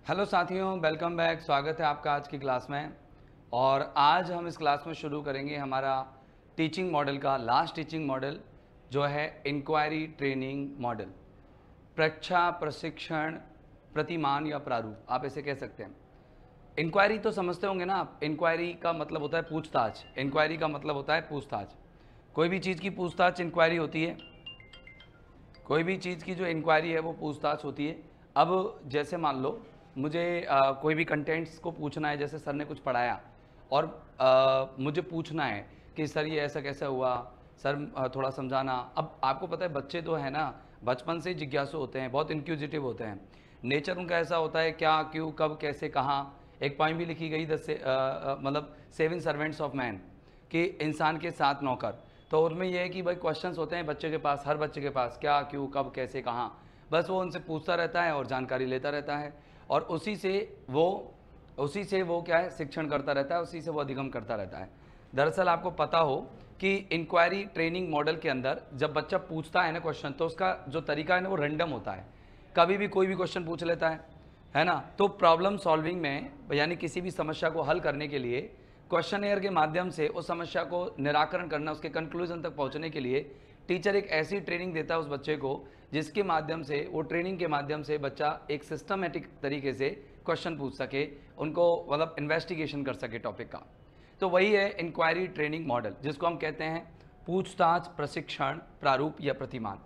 Hello साथियों, welcome back. स्वागत है आपका आज की क्लास में। और आज हम इस क्लास में शुरू करेंगे हमारा टीचिंग मॉडल का लास्ट टीचिंग मॉडल, जो है इंक्वायरी ट्रेनिंग मॉडल। प्रक्षा, प्रशिक्षण, प्रतिमान या प्रारूप, आप इसे कह सकते हैं। इंक्वायरी तो समझते होंगे ना आप। इंक्वायरी का मतलब होता है पूछताछ। इंक्वायरी का मतलब होता है पूछताछ। कोई भी चीज़ की पूछताछ इंक्वायरी होती है। कोई भी चीज़ की जो इंक्वायरी है वो पूछताछ होती है। अब जैसे मान लो मुझे कोई भी कंटेंट्स को पूछना है, जैसे सर ने कुछ पढ़ाया और मुझे पूछना है कि सर ये ऐसा कैसा हुआ, सर थोड़ा समझाना। अब आपको पता है बच्चे तो है ना, बचपन से जिज्ञासु होते हैं, बहुत इंक्यूजिटिव होते हैं। नेचर उनका ऐसा होता है, क्या, क्यों, कब, कैसे, कहाँ। एक पॉइंट भी लिखी गई मतलब 7 सर्वेंट्स ऑफ मैन, कि इंसान के 7 नौकर। तो उनमें यह है कि भाई क्वेश्चंस होते हैं बच्चे के पास, हर बच्चे के पास, क्या, क्यों, कब, कैसे, कहाँ। बस वो उनसे पूछता रहता है और जानकारी लेता रहता है, और उसी से वो क्या है, शिक्षण करता रहता है, उसी से वो अधिगम करता रहता है। दरअसल आपको पता हो कि इंक्वायरी ट्रेनिंग मॉडल के अंदर जब बच्चा पूछता है ना क्वेश्चन, तो उसका जो तरीका है ना वो रैंडम होता है। कभी भी कोई भी क्वेश्चन पूछ लेता है ना। तो प्रॉब्लम सॉल्विंग में, यानी किसी भी समस्या को हल करने के लिए क्वेश्चनेयर के माध्यम से उस समस्या को निराकरण करना, उसके कंक्लूजन तक पहुंचने के लिए टीचर एक ऐसी ट्रेनिंग देता है उस बच्चे को, जिसके माध्यम से, वो ट्रेनिंग के माध्यम से बच्चा एक सिस्टमेटिक तरीके से क्वेश्चन पूछ सके, उनको मतलब इन्वेस्टिगेशन कर सके टॉपिक का। तो वही है इंक्वायरी ट्रेनिंग मॉडल, जिसको हम कहते हैं पूछताछ, प्रशिक्षण, प्रारूप या प्रतिमान।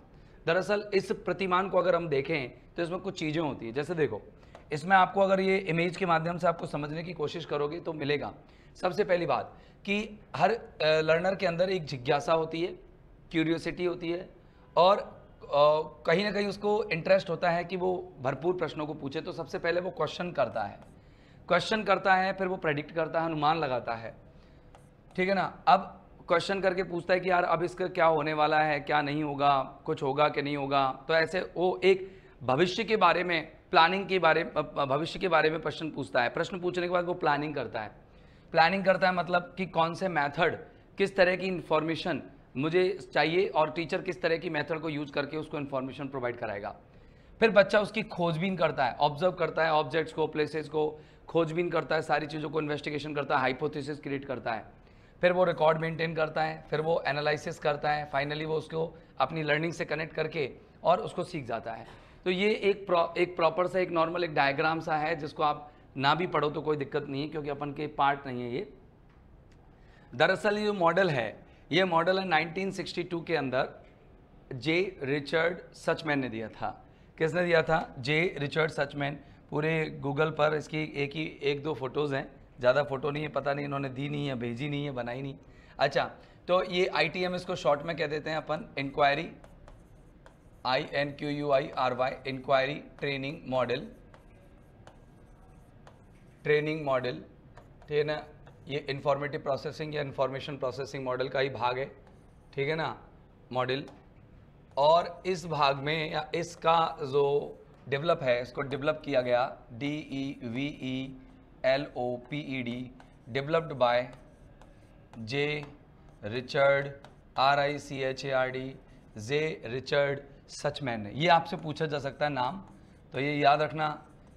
दरअसल इस प्रतिमान को अगर हम देखें तो इसमें कुछ चीज़ें होती है। जैसे देखो, इसमें आपको अगर ये इमेज के माध्यम से आपको समझने की कोशिश करोगे तो मिलेगा। सबसे पहली बात कि हर लर्नर के अंदर एक जिज्ञासा होती है, क्यूरियोसिटी होती है, और कहीं ना कहीं उसको इंटरेस्ट होता है कि वो भरपूर प्रश्नों को पूछे। तो सबसे पहले वो क्वेश्चन करता है, फिर वो प्रेडिक्ट करता है, अनुमान लगाता है, ठीक है ना। अब क्वेश्चन करके पूछता है कि यार अब इसका क्या होने वाला है, क्या नहीं होगा, कुछ होगा कि नहीं होगा। तो ऐसे वो एक भविष्य के बारे में, प्लानिंग के बारे भविष्य के बारे में प्रश्न पूछता है। प्रश्न पूछने के बाद वो प्लानिंग करता है, मतलब कि कौन से मेथड, किस तरह की इंफॉर्मेशन मुझे चाहिए, और टीचर किस तरह की मेथड को यूज करके उसको इंफॉर्मेशन प्रोवाइड कराएगा। फिर बच्चा उसकी खोजबीन करता है, ऑब्जर्व करता है ऑब्जेक्ट्स को, प्लेसेस को, खोजबीन करता है, सारी चीज़ों को इन्वेस्टिगेशन करता है, हाइपोथेसिस क्रिएट करता है। फिर वो रिकॉर्ड मेंटेन करता है, फिर वो एनालिसिस करता है, फाइनली वो उसको अपनी लर्निंग से कनेक्ट करके और उसको सीख जाता है। तो ये एक प्रॉपर सा, एक नॉर्मल, एक डायग्राम सा है, जिसको आप ना भी पढ़ो तो कोई दिक्कत नहीं है, क्योंकि अपन के पार्ट नहीं है ये। दरअसल ये मॉडल है, ये मॉडल है 1962 के अंदर जे रिचर्ड सचमैन ने दिया था। किसने दिया था? जे रिचर्ड सचमैन। पूरे गूगल पर इसकी एक दो फोटोज़ हैं, ज़्यादा फोटो नहीं है, पता नहीं इन्होंने दी नहीं है, भेजी नहीं है, बनाई नहीं। अच्छा, तो ये ITM इसको शॉर्ट में कह देते हैं अपन, inquiry, INQUIRY, inquiry training model, ठीक है ना। ये इंफॉर्मेटिव प्रोसेसिंग या इंफॉर्मेशन प्रोसेसिंग मॉडल का ही भाग है, ठीक है ना, मॉडल। और इस भाग में, या इसका जो डेवलप है, इसको डेवलप किया गया DEVELOPED, developed by J Richard RICHARD, J Richard Suchman ने। ये आपसे पूछा जा सकता है नाम, तो ये याद रखना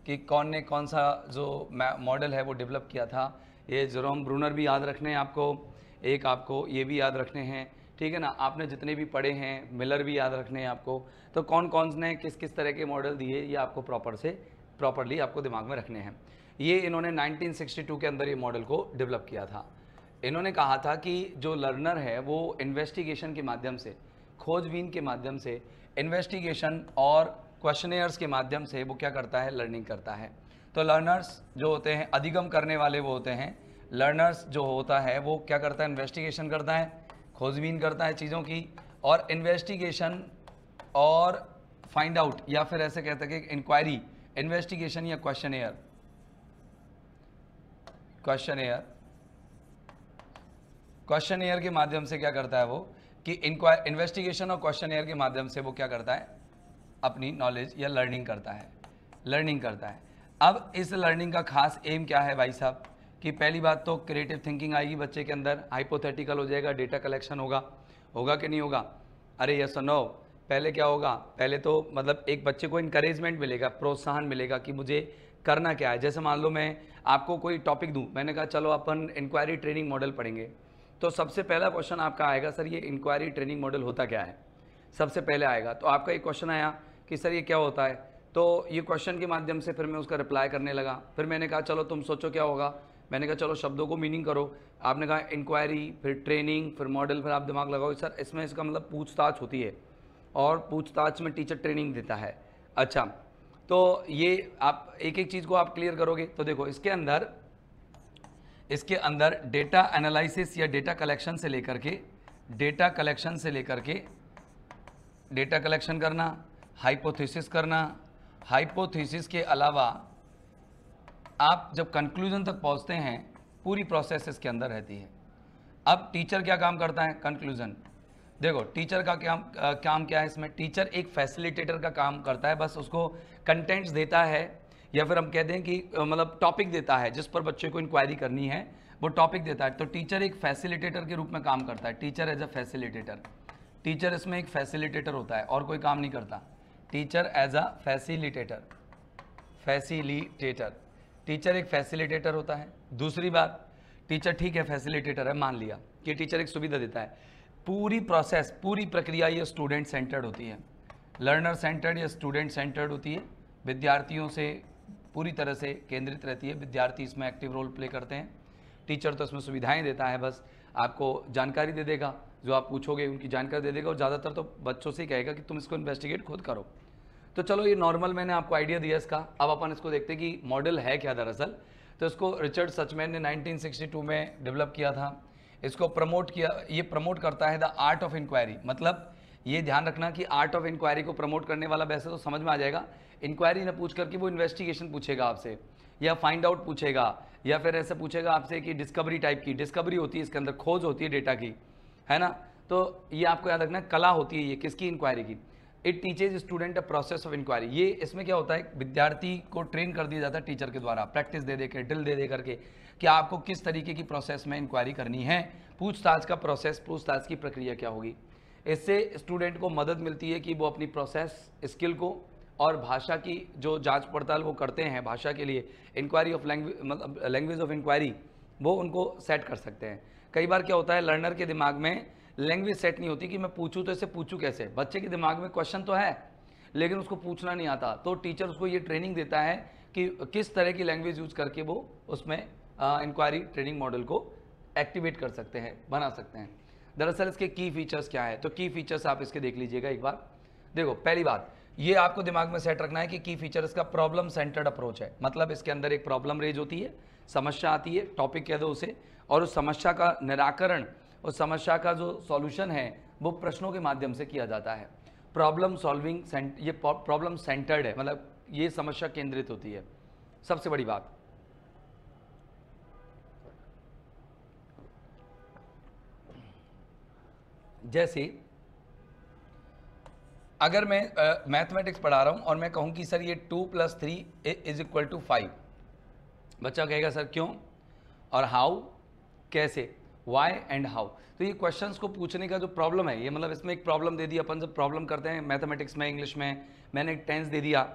कि कौन सा जो मॉडल है वो डेवलप किया था। ये जेरोम ब्रूनर भी याद रखने हैं आपको, एक आपको ये भी याद रखने हैं, ठीक है ना। आपने जितने भी पढ़े हैं, मिलर भी याद रखने हैं आपको। तो कौन ने किस किस तरह के मॉडल दिए, ये आपको प्रॉपरली आपको दिमाग में रखने हैं। ये इन्होंने 1962 के अंदर ये मॉडल को डेवलप किया था। इन्होंने कहा था कि जो लर्नर है वो इन्वेस्टिगेशन के माध्यम से, खोजबीन के माध्यम से, इन्वेस्टिगेशन और क्वेश्चनेयर्स के माध्यम से वो क्या करता है, लर्निंग करता है। तो लर्नर्स जो होते हैं, अधिगम करने वाले वो होते हैं। लर्नर्स जो होता है वो क्या करता है, इन्वेस्टिगेशन करता है, खोजबीन करता है चीज़ों की, और इन्वेस्टिगेशन और फाइंड आउट, या फिर ऐसे कहते हैं कि इंक्वायरी, इन्वेस्टिगेशन या क्वेश्चनेयर के माध्यम से क्या करता है वो, कि इन्वेस्टिगेशन और क्वेश्चनेयर के माध्यम से वो क्या करता है, अपनी नॉलेज या लर्निंग करता है। अब इस लर्निंग का खास एम क्या है भाई साहब, कि पहली बात तो क्रिएटिव थिंकिंग आएगी बच्चे के अंदर, हाइपोथेटिकल हो जाएगा, डेटा कलेक्शन होगा कि नहीं होगा? अरे यस और नो। पहले क्या होगा, पहले तो मतलब एक बच्चे को इंकरेजमेंट मिलेगा, प्रोत्साहन मिलेगा कि मुझे करना क्या है। जैसे मान लो मैं आपको कोई टॉपिक दूं, मैंने कहा चलो अपन इंक्वायरी ट्रेनिंग मॉडल पढ़ेंगे, तो सबसे पहला क्वेश्चन आपका आएगा सर ये इंक्वायरी ट्रेनिंग मॉडल होता क्या है, सबसे पहले आएगा। तो आपका एक क्वेश्चन आया कि सर ये क्या होता है, तो ये क्वेश्चन के माध्यम से फिर मैं उसका रिप्लाई करने लगा। फिर मैंने कहा चलो तुम सोचो क्या होगा, मैंने कहा चलो शब्दों को मीनिंग करो। आपने कहा इंक्वायरी, फिर ट्रेनिंग, फिर मॉडल, फिर आप दिमाग लगाओ सर इसमें इसका मतलब पूछताछ होती है और पूछताछ में टीचर ट्रेनिंग देता है। अच्छा, तो ये आप एक एक चीज़ को आप क्लियर करोगे। तो देखो इसके अंदर डेटा एनालिसिस या डेटा कलेक्शन से लेकर के डेटा कलेक्शन करना, हाइपोथेसिस करना, हाइपोथेसिस के अलावा आप जब कंक्लूजन तक पहुंचते हैं पूरी प्रोसेस इसके अंदर रहती है। अब टीचर क्या काम करता है, कंक्लूजन। देखो टीचर का काम क्या है इसमें, टीचर एक फैसिलिटेटर का काम करता है, बस उसको कंटेंट्स देता है या फिर हम कहते हैं कि मतलब टॉपिक देता है जिस पर बच्चे को इंक्वायरी करनी है, वो टॉपिक देता है। तो टीचर एक फैसिलिटेटर के रूप में काम करता है, teacher as a facilitator. Teacher इसमें एक फैसिलिटेटर होता है और कोई काम नहीं करता। Teacher as a facilitator teacher एक फैसिलिटेटर होता है। दूसरी बात, टीचर ठीक है फैसिलिटेटर है, मान लिया कि टीचर एक सुविधा देता है, पूरी प्रोसेस, पूरी प्रक्रिया ये स्टूडेंट सेंटर्ड होती है, लर्नर सेंटर्ड या स्टूडेंट सेंटर्ड होती है, विद्यार्थियों से पूरी तरह से केंद्रित रहती है, विद्यार्थी इसमें एक्टिव रोल प्ले करते हैं। टीचर तो इसमें सुविधाएं देता है, बस आपको जानकारी दे देगा, जो आप पूछोगे उनकी जानकारी दे देगा, और ज़्यादातर तो बच्चों से ही कहेगा कि तुम इसको इन्वेस्टिगेट खुद करो। तो चलो ये नॉर्मल मैंने आपको आइडिया दिया इसका। अब अपन इसको देखते हैं कि मॉडल है क्या दरअसल। तो इसको रिचर्ड सचमैन ने 1962 में डेवलप किया था। इसको प्रमोट किया, ये प्रमोट करता है द आर्ट ऑफ इंक्वायरी। मतलब ये ध्यान रखना कि आर्ट ऑफ इंक्वायरी को प्रमोट करने वाला वैसे तो समझ में आ जाएगा, इंक्वायरी न पूछ करके वो इन्वेस्टिगेशन पूछेगा आपसे, या फाइंड आउट पूछेगा, या फिर ऐसे पूछेगा आपसे कि डिस्कवरी टाइप की, डिस्कवरी होती है इसके अंदर, खोज होती है डेटा की, है ना। तो ये आपको याद रखना, कला होती है ये किसकी, इंक्वायरी की। It teaches student a process of inquiry. ये इसमें क्या होता है, विद्यार्थी को ट्रेन कर दिया जाता है टीचर के द्वारा, प्रैक्टिस दे दे के, ड्रिल दे दे करके, कि आपको किस तरीके की प्रोसेस में इंक्वायरी करनी है, पूछताछ का प्रोसेस, पूछताछ की प्रक्रिया क्या होगी। इससे स्टूडेंट को मदद मिलती है कि वो अपनी प्रोसेस स्किल को और भाषा की जो जांच पड़ताल वो करते हैं भाषा के लिए, इंक्वायरी ऑफ लैंग्वेज, मतलब लैंग्वेज ऑफ इंक्वायरी, वो उनको सेट कर सकते हैं। कई बार क्या होता है, लर्नर के दिमाग में लैंग्वेज सेट नहीं होती कि मैं पूछूं तो इसे पूछूं कैसे। बच्चे के दिमाग में क्वेश्चन तो है लेकिन उसको पूछना नहीं आता, तो टीचर उसको ये ट्रेनिंग देता है कि किस तरह की लैंग्वेज यूज करके वो उसमें इंक्वायरी ट्रेनिंग मॉडल को एक्टिवेट कर सकते हैं, बना सकते हैं। दरअसल इसके की फीचर्स क्या है, तो की फीचर्स आप इसके देख लीजिएगा एक बार। देखो पहली बात ये आपको दिमाग में सेट रखना है कि की फीचर इसका प्रॉब्लम सेंटर्ड अप्रोच है। मतलब इसके अंदर एक प्रॉब्लम रेज होती है, समस्या आती है, टॉपिक कह दो उसे, और उस समस्या का निराकरण, उस समस्या का जो सॉल्यूशन है वो प्रश्नों के माध्यम से किया जाता है। प्रॉब्लम सॉल्विंग, ये प्रॉब्लम सेंटर्ड है, मतलब ये समस्या केंद्रित होती है, सबसे बड़ी बात। जैसे अगर मैं मैथमेटिक्स पढ़ा रहा हूं और मैं कहूं कि सर ये 2 + 3 = 5, बच्चा कहेगा सर क्यों और हाउ, कैसे, वाई एंड हाउ। तो ये क्वेश्चंस को पूछने का जो प्रॉब्लम है, ये मतलब इसमें एक प्रॉब्लम दे दी, अपन जब प्रॉब्लम करते हैं मैथमेटिक्स में, इंग्लिश में, मैंने एक टेंस दे दिया,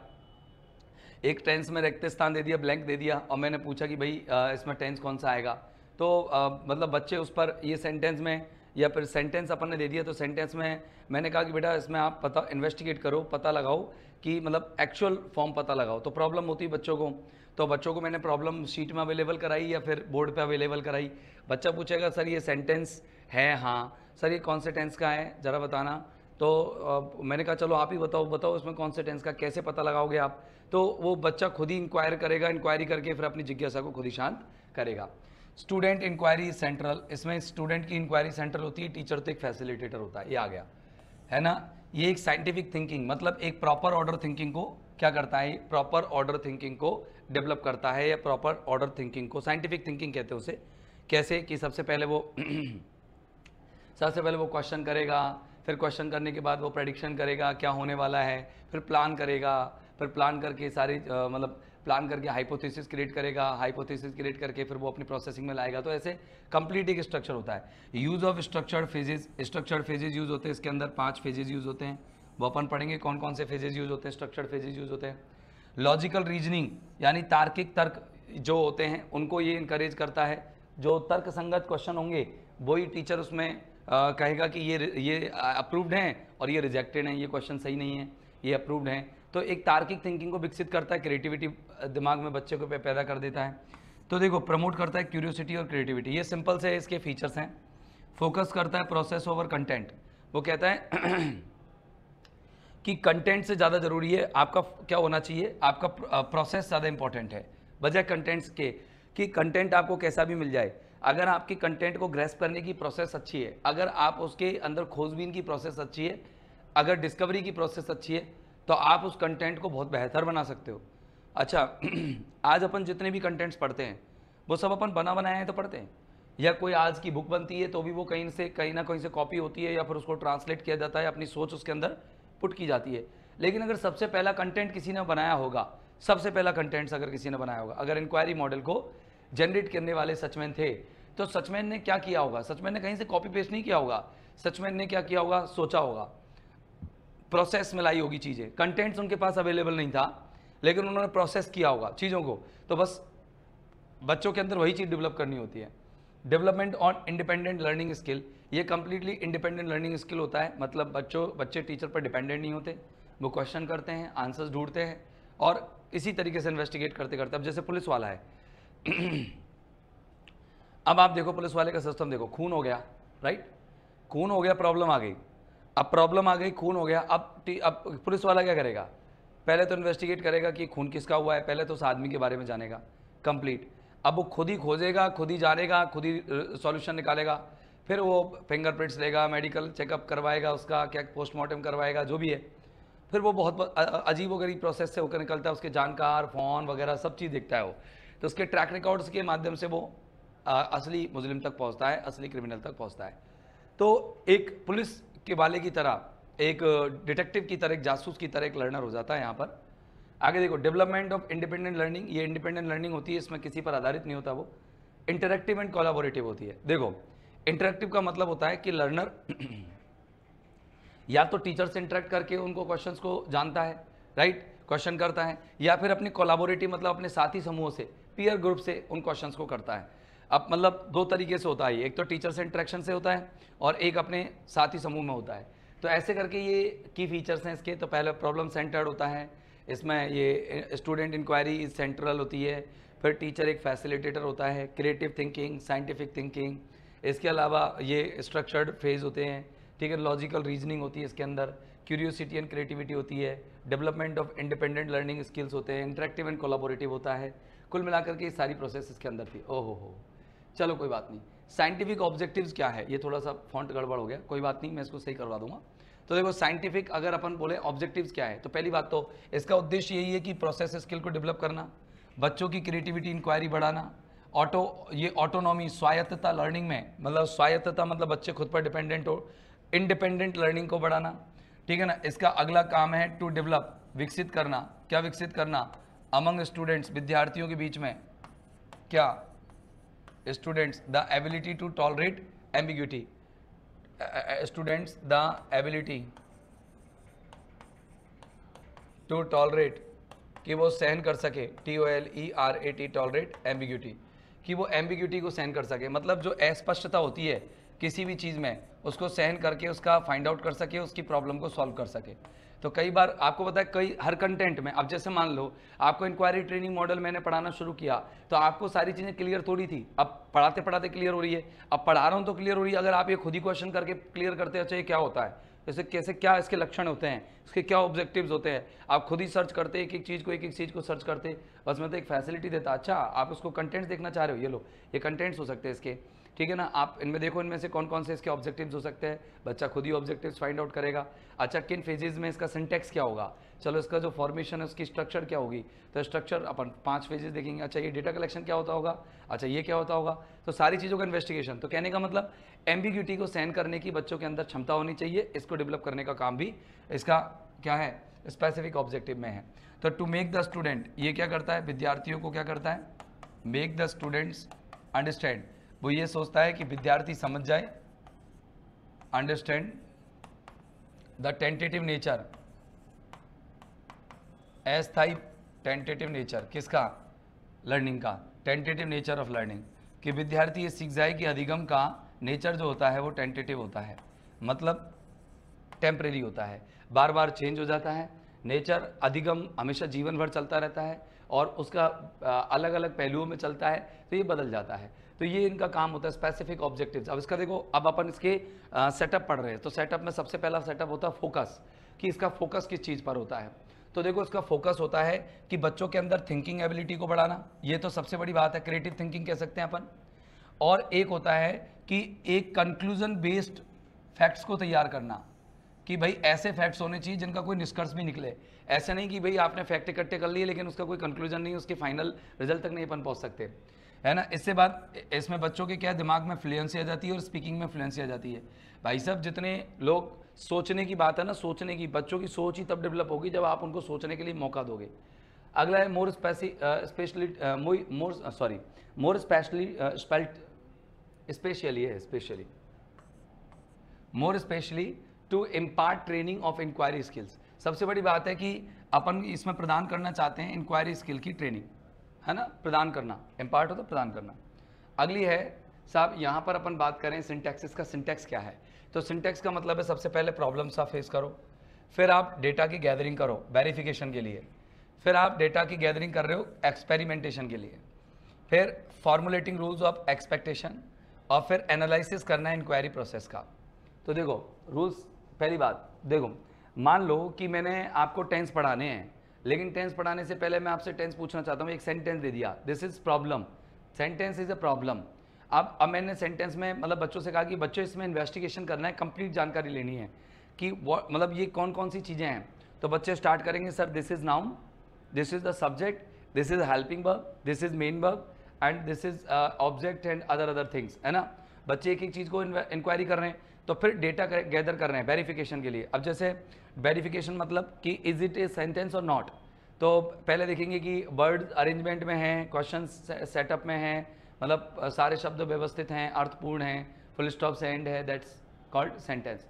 एक टेंस में रिक्त स्थान दे दिया, ब्लैंक दे दिया, और मैंने पूछा कि भाई इसमें टेंस कौन सा आएगा। तो मतलब बच्चे उस पर ये सेंटेंस में, या फिर सेंटेंस अपन ने दे दिया तो सेंटेंस में मैंने कहा कि बेटा इसमें आप पता इन्वेस्टिगेट करो, पता लगाओ कि मतलब एक्चुअल फॉर्म पता लगाओ। तो प्रॉब्लम होती है बच्चों को, तो बच्चों को मैंने प्रॉब्लम शीट में अवेलेबल कराई या फिर बोर्ड पे अवेलेबल कराई। बच्चा पूछेगा सर ये सेंटेंस है, हाँ सर ये कौन से टेंस का है ज़रा बताना। तो मैंने कहा चलो आप ही बताओ इसमें कौन से टेंस का, कैसे पता लगाओगे आप। तो वो बच्चा खुद ही इंक्वायर करेगा, इंक्वायरी करके फिर अपनी जिज्ञासा को खुद ही शांत करेगा। स्टूडेंट इंक्वायरी सेंट्रल, इसमें स्टूडेंट की इंक्वायरी सेंट्रल होती है, टीचर तो एक फैसिलिटेटर होता है, ये आ गया है ना। ये एक साइंटिफिक थिंकिंग, मतलब एक प्रॉपर ऑर्डर थिंकिंग को क्या करता है, प्रॉपर ऑर्डर थिंकिंग को डेवलप करता है, या प्रॉपर ऑर्डर थिंकिंग को साइंटिफिक थिंकिंग कहते हैं उसे। कैसे कि सबसे पहले वो क्वेश्चन करेगा, फिर क्वेश्चन करने के बाद वो प्रेडिक्शन करेगा क्या होने वाला है, फिर प्लान करेगा, फिर प्लान करके सारी मतलब प्लान करके हाइपोथेसिस क्रिएट करेगा, हाइपोथेसिस क्रिएट करके फिर वो अपनी प्रोसेसिंग में लाएगा। तो ऐसे कंप्लीट एक स्ट्रक्चर होता है। Use of structured phases use होते हैं इसके अंदर, 5 फेजेज यूज होते हैं, वो अपन पढ़ेंगे कौन कौन से फेजेज यूज होते हैं, स्ट्रक्चर्ड फेजेज यूज होते हैं। लॉजिकल रीजनिंग यानी तार्किक तर्क जो होते हैं उनको ये इनकरेज करता है। जो तर्क संगत क्वेश्चन होंगे वही टीचर उसमें कहेगा कि ये अप्रूव्ड हैं और ये रिजेक्टेड हैं, ये क्वेश्चन सही नहीं है, ये अप्रूव्ड हैं। तो एक तार्किक थिंकिंग को विकसित करता है, क्रिएटिविटी दिमाग में बच्चे को पैदा कर देता है। तो देखो प्रमोट करता है क्यूरियोसिटी और क्रिएटिविटी, ये सिंपल से इसके फीचर्स हैं। फोकस करता है प्रोसेस ओवर कंटेंट, वो कहता है कि कंटेंट से ज़्यादा ज़रूरी है आपका क्या होना चाहिए, आपका प्रोसेस ज़्यादा इंपॉर्टेंट है बजाय कंटेंट्स के, कि कंटेंट आपको कैसा भी मिल जाए। अगर आपकी कंटेंट को ग्रेस्प करने की प्रोसेस अच्छी है, अगर आप उसके अंदर खोजबीन की प्रोसेस अच्छी है, अगर डिस्कवरी की प्रोसेस अच्छी है, तो आप उस कंटेंट को बहुत बेहतर बना सकते हो। अच्छा आज अपन जितने भी कंटेंट्स पढ़ते हैं वो सब अपन बना बनाए हैं तो पढ़ते हैं, या कोई आज की बुक बनती है तो भी वो कहीं ना कहीं से कॉपी होती है, या फिर उसको ट्रांसलेट किया जाता है, अपनी सोच उसके अंदर पुट की जाती है। लेकिन अगर सबसे पहला कंटेंट किसी ने बनाया होगा, सबसे पहला कंटेंट्स अगर किसी ने बनाया होगा, अगर इंक्वायरी मॉडल को जनरेट करने वाले सचमैन थे, तो सचमैन ने क्या किया होगा? सचमैन ने कहीं से कॉपी पेस्ट नहीं किया होगा, सचमैन ने क्या किया होगा? सोचा होगा, प्रोसेस में लाई होगी चीज़ें। कंटेंट्स उनके पास अवेलेबल नहीं था, लेकिन उन्होंने प्रोसेस किया होगा चीज़ों को। तो बस बच्चों के अंदर वही चीज़ डेवलप करनी होती है। Development on independent learning skill, ये कंप्लीटली इंडिपेंडेंट लर्निंग स्किल होता है। मतलब बच्चे टीचर पर डिपेंडेंट नहीं होते, वो क्वेश्चन करते हैं, आंसर्स ढूंढते हैं और इसी तरीके से इन्वेस्टिगेट करते करते। अब जैसे पुलिस वाला है अब आप देखो पुलिस वाले का सिस्टम देखो, खून हो गया, राइट, खून हो गया, प्रॉब्लम आ गई। अब प्रॉब्लम आ गई, खून हो गया, अब पुलिस वाला क्या करेगा? पहले तो इन्वेस्टिगेट करेगा कि खून किसका हुआ है, पहले तो उस आदमी के बारे में जानेगा कंप्लीट। अब वो खुद ही खोजेगा, खुद ही जानेगा, खुद ही सॉल्यूशन निकालेगा, फिर वो फिंगरप्रिंट्स लेगा, मेडिकल चेकअप करवाएगा, उसका क्या पोस्टमार्टम करवाएगा, जो भी है। फिर वो बहुत अजीबोगरीब प्रोसेस से होकर निकलता है, उसके जानकार, फ़ोन वगैरह सब चीज़ देखता है वो। तो उसके ट्रैक रिकॉर्ड्स के माध्यम से वो असली मुजरिम तक पहुंचता है, असली क्रिमिनल तक पहुंचता है। तो एक पुलिस के वाले की तरह, एक डिटेक्टिव की तरह, एक जासूस की तरह एक लर्नर हो जाता है यहाँ पर। आगे देखो डेवलपमेंट ऑफ इंडिपेंडेंट लर्निंग, ये इंडिपेंडेंट लर्निंग होती है, इसमें किसी पर आधारित नहीं होता, वो इंटरेक्टिव एंड कोलैबोरेटिव होती है। देखो इंटरेक्टिव का मतलब होता है कि लर्नर या तो टीचर से इंटरेक्ट करके उनको क्वेश्चंस को जानता है, राइट, क्वेश्चन करता है, या फिर अपनी कोलैबोरेटिव मतलब अपने साथी समूह से, पीयर ग्रुप से उन क्वेश्चंस को करता है। अब मतलब दो तरीके से होता है, एक तो टीचर से इंटरेक्शन से होता है और एक अपने साथी समूह में होता है। तो ऐसे करके ये की फीचर्स हैं इसके। तो पहले प्रॉब्लम सेंटर्ड होता है, इसमें ये स्टूडेंट इंक्वायरी सेंट्रल होती है, फिर टीचर एक फैसिलिटेटर होता है, क्रिएटिव थिंकिंग, साइंटिफिक थिंकिंग, इसके अलावा ये स्ट्रक्चर्ड फेज होते हैं, ठीक है, लॉजिकल रीजनिंग होती है इसके अंदर, क्यूरियोसिटी एंड क्रिएटिविटी होती है, development of independent learning skills होते हैं, इंटरेक्टिव एंड कोलैबोरेटिव होता है। कुल मिलाकर के ये सारी प्रोसेस इसके अंदर थी। ओहो हो, चलो कोई बात नहीं। साइंटिफिक ऑब्जेक्टिव्स क्या है? ये थोड़ा सा फॉन्ट गड़बड़ हो गया, कोई बात नहीं, मैं इसको सही करवा दूंगा। तो देखो साइंटिफिक अगर अपन बोले ऑब्जेक्टिव्स क्या है, तो पहली बात तो इसका उद्देश्य यही है कि प्रोसेस स्किल को डेवलप करना, बच्चों की क्रिएटिविटी इंक्वायरी बढ़ाना, ये ऑटोनॉमी स्वायत्तता लर्निंग में, मतलब स्वायत्तता मतलब बच्चे खुद पर डिपेंडेंट हो, इंडिपेंडेंट लर्निंग को बढ़ाना, ठीक है ना। इसका अगला काम है टू डेवलप, विकसित करना। क्या विकसित करना? अमंग स्टूडेंट्स, विद्यार्थियों के बीच में, क्या students the ability to tolerate ambiguity, students the ability to tolerate, कि वो सहन कर सके, TOLERAT टॉलरेट एम्बिग्यूटी, कि वो एम्बिग्यूटी को सहन कर सके, मतलब जो अस्पष्टता होती है किसी भी चीज़ में उसको सहन करके उसका फाइंड आउट कर सके, उसकी प्रॉब्लम को सॉल्व कर सके। तो कई बार आपको पता है हर कंटेंट में, अब जैसे मान लो आपको इंक्वायरी ट्रेनिंग मॉडल मैंने पढ़ाना शुरू किया तो आपको सारी चीज़ें क्लियर थोड़ी थी, अब पढ़ाते पढ़ाते क्लियर हो रही है, अब पढ़ा रहा हूँ तो क्लियर हो रही है। अगर आप ये खुद ही क्वेश्चन करके क्लियर करते हैं, अच्छा ये क्या होता है, जैसे कैसे, क्या इसके लक्षण होते हैं, इसके क्या ऑब्जेक्टिव्स होते हैं, आप खुद ही सर्च करते, एक एक चीज़ को सर्च करते, बस मैं तो एक फैसिलिटी देता, अच्छा आप उसको कंटेंट्स देखना चाह रहे हो, ये लो ये कंटेंट्स हो सकते हैं इसके, ठीक है ना। आप इनमें देखो, इनमें से कौन कौन से इसके ऑब्जेक्टिव्स हो सकते हैं, बच्चा खुद ही ऑब्जेक्टिव्स फाइंड आउट करेगा। अच्छा किन फेजेज में इसका सिंटेक्स क्या होगा, चलो इसका जो फॉर्मेशन है उसकी स्ट्रक्चर क्या होगी, तो स्ट्रक्चर अपन 5 फेजेस देखेंगे। अच्छा ये डेटा कलेक्शन क्या होता होगा, अच्छा ये क्या होता होगा, तो सारी चीज़ों का इन्वेस्टिगेशन। तो कहने का मतलब एम्बिग्यूटी को सहन करने की बच्चों के अंदर क्षमता होनी चाहिए, इसको डेवलप करने का काम भी इसका क्या है, स्पेसिफिक ऑब्जेक्टिव में है। तो टू मेक द स्टूडेंट, ये क्या करता है, विद्यार्थियों को क्या करता है, मेक द स्टूडेंट्स अंडरस्टैंड, वो ये सोचता है कि विद्यार्थी समझ जाए, अंडरस्टैंड द टेंटेटिव नेचर, अस्थायी टेंटेटिव नेचर किसका, लर्निंग का, टेंटेटिव नेचर ऑफ लर्निंग, कि विद्यार्थी ये सीख जाए कि अधिगम का नेचर जो होता है वो टेंटेटिव होता है, मतलब टेम्परेरी होता है, बार बार चेंज हो जाता है। नेचर अधिगम हमेशा जीवन भर चलता रहता है और उसका अलग अलग पहलुओं में चलता है, तो ये बदल जाता है। तो ये इनका काम होता है स्पेसिफिक ऑब्जेक्टिव्स। अब इसका देखो, अब अपन इसके सेटअप पढ़ रहे हैं, तो सेटअप में सबसे पहला सेटअप होता है फोकस, कि इसका फोकस किस चीज़ पर होता है। तो देखो इसका फोकस होता है कि बच्चों के अंदर थिंकिंग एबिलिटी को बढ़ाना, ये तो सबसे बड़ी बात है, क्रिएटिव थिंकिंग कह सकते हैं अपन। और एक होता है कि एक कंक्लूजन बेस्ड फैक्ट्स को तैयार करना, कि भाई ऐसे फैक्ट्स होने चाहिए जिनका कोई निष्कर्ष भी निकले। ऐसे नहीं कि भाई आपने फैक्ट इकट्ठे कर लिए लेकिन उसका कोई कंक्लूजन नहीं, उसके फाइनल रिजल्ट तक नहीं अपन पहुंच सकते, है ना। इससे बाद इसमें बच्चों के क्या दिमाग में फ्लुएंसी आ जाती है और स्पीकिंग में फ्लुएंसी आ जाती है। भाई साहब जितने लोग सोचने की बात है ना, सोचने की, बच्चों की सोच ही तब डेवलप होगी जब आप उनको सोचने के लिए मौका दोगे। अगला है more specially to impart training of inquiry skills. सबसे बड़ी बात है कि अपन इसमें प्रदान करना चाहते हैं इंक्वायरी स्किल की ट्रेनिंग, है ना, प्रदान करना, इम्पार्ट हो तो प्रदान करना। अगली है साहब, यहाँ पर अपन बात करें सिंटैक्स का। सिंटैक्स क्या है, तो सिंटैक्स का मतलब है सबसे पहले प्रॉब्लम्स आप फेस करो, फिर आप डेटा की गैदरिंग करो वेरिफिकेशन के लिए, फिर आप डेटा की गैदरिंग कर रहे हो एक्सपेरिमेंटेशन के लिए, फिर फॉर्मुलेटिंग रूल्स ऑफ एक्सपेक्टेशन, और फिर एनालिसिस करना है इंक्वायरी प्रोसेस का। तो देखो रूल्स, पहली बात देखो, मान लो कि मैंने आपको टेंस पढ़ाने हैं, लेकिन टेंस पढ़ाने से पहले मैं आपसे टेंस पूछना चाहता हूँ, एक सेंटेंस दे दिया, this is problem, sentence is a problem. अब मैंने सेंटेंस में मतलब बच्चों से कहा कि बच्चों इसमें इन्वेस्टिगेशन करना है, कंप्लीट जानकारी लेनी है कि मतलब ये कौन कौन सी चीज़ें हैं। तो बच्चे स्टार्ट करेंगे, sir this is noun, this is the subject, this is helping verb, this is main verb and this is object and other things, है ना। बच्चे एक एक चीज़ को इंक्वायरी कर रहे हैं, तो फिर डेटा गैदर कर रहे हैं वेरिफिकेशन के लिए। अब जैसे वेरिफिकेशन मतलब कि इज इट ए सेंटेंस और नॉट, तो पहले देखेंगे कि वर्ड अरेंजमेंट में हैं, क्वेश्चन सेटअप में हैं, मतलब सारे शब्द व्यवस्थित हैं, अर्थपूर्ण हैं, फुल स्टॉप से एंड है, दैट्स कॉल्ड सेंटेंस।